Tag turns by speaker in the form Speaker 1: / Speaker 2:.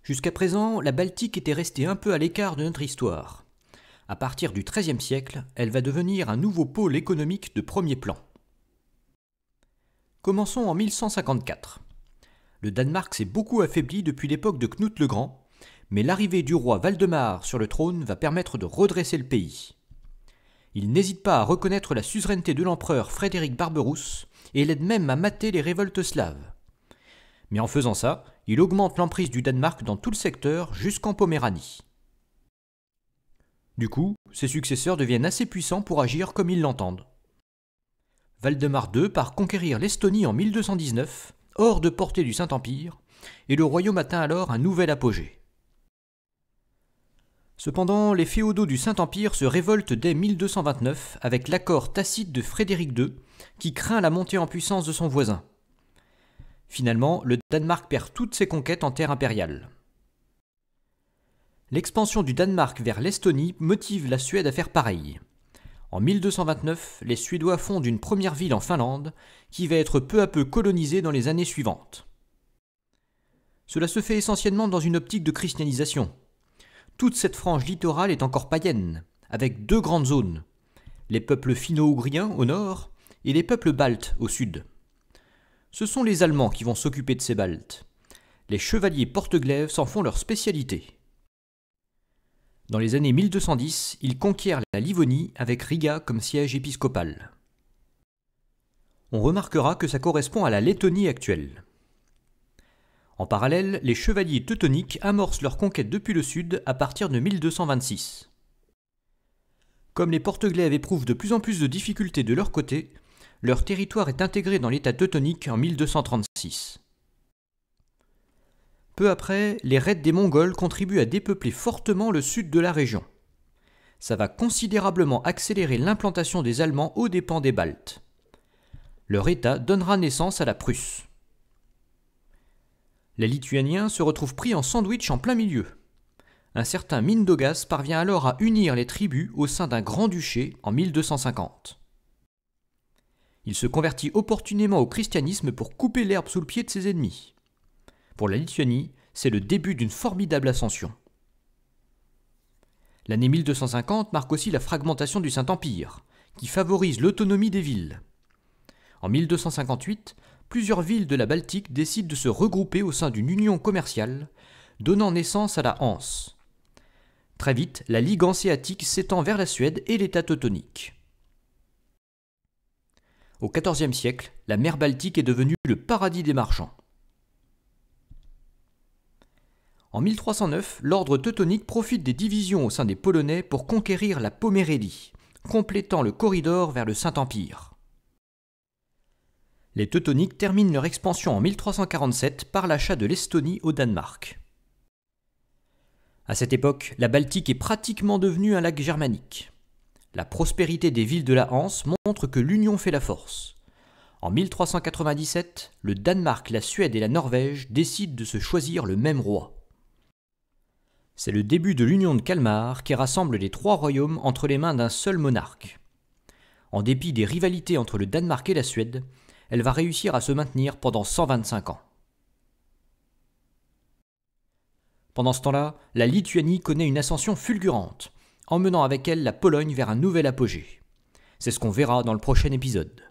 Speaker 1: Jusqu'à présent, la Baltique était restée un peu à l'écart de notre histoire. À partir du XIIIe siècle, elle va devenir un nouveau pôle économique de premier plan. Commençons en 1154. Le Danemark s'est beaucoup affaibli depuis l'époque de Knut le Grand, mais l'arrivée du roi Valdemar sur le trône va permettre de redresser le pays. Il n'hésite pas à reconnaître la suzeraineté de l'empereur Frédéric Barberousse et l'aide même à mater les révoltes slaves. Mais en faisant ça, il augmente l'emprise du Danemark dans tout le secteur jusqu'en Poméranie. Du coup, ses successeurs deviennent assez puissants pour agir comme ils l'entendent. Valdemar II part conquérir l'Estonie en 1219, hors de portée du Saint-Empire, et le royaume atteint alors un nouvel apogée. Cependant, les féodaux du Saint-Empire se révoltent dès 1229 avec l'accord tacite de Frédéric II, qui craint la montée en puissance de son voisin. Finalement, le Danemark perd toutes ses conquêtes en terre impériale. L'expansion du Danemark vers l'Estonie motive la Suède à faire pareil. En 1229, les Suédois fondent une première ville en Finlande, qui va être peu à peu colonisée dans les années suivantes. Cela se fait essentiellement dans une optique de christianisation. Toute cette frange littorale est encore païenne, avec deux grandes zones, les peuples finno-ougriens au nord et les peuples baltes au sud. Ce sont les Allemands qui vont s'occuper de ces Baltes. Les chevaliers porte-glaives s'en font leur spécialité. Dans les années 1210, ils conquièrent la Livonie avec Riga comme siège épiscopal. On remarquera que ça correspond à la Lettonie actuelle. En parallèle, les chevaliers teutoniques amorcent leur conquête depuis le sud à partir de 1226. Comme les porte-glaives éprouvent de plus en plus de difficultés de leur côté, leur territoire est intégré dans l'État teutonique en 1236. Peu après, les raids des Mongols contribuent à dépeupler fortement le sud de la région. Ça va considérablement accélérer l'implantation des Allemands aux dépens des Baltes. Leur État donnera naissance à la Prusse. Les Lituaniens se retrouvent pris en sandwich en plein milieu. Un certain Mindaugas parvient alors à unir les tribus au sein d'un grand-duché en 1250. Il se convertit opportunément au christianisme pour couper l'herbe sous le pied de ses ennemis. Pour la Lituanie, c'est le début d'une formidable ascension. L'année 1250 marque aussi la fragmentation du Saint-Empire, qui favorise l'autonomie des villes. En 1258, plusieurs villes de la Baltique décident de se regrouper au sein d'une union commerciale, donnant naissance à la Hanse. Très vite, la Ligue hanséatique s'étend vers la Suède et l'État teutonique. Au XIVe siècle, la mer Baltique est devenue le paradis des marchands. En 1309, l'ordre teutonique profite des divisions au sein des Polonais pour conquérir la Pomérélie, complétant le corridor vers le Saint-Empire. Les Teutoniques terminent leur expansion en 1347 par l'achat de l'Estonie au Danemark. À cette époque, la Baltique est pratiquement devenue un lac germanique. La prospérité des villes de la Hanse montre que l'union fait la force. En 1397, le Danemark, la Suède et la Norvège décident de se choisir le même roi. C'est le début de l'union de Kalmar qui rassemble les trois royaumes entre les mains d'un seul monarque. En dépit des rivalités entre le Danemark et la Suède, elle va réussir à se maintenir pendant 125 ans. Pendant ce temps-là, la Lituanie connaît une ascension fulgurante, emmenant avec elle la Pologne vers un nouvel apogée. C'est ce qu'on verra dans le prochain épisode.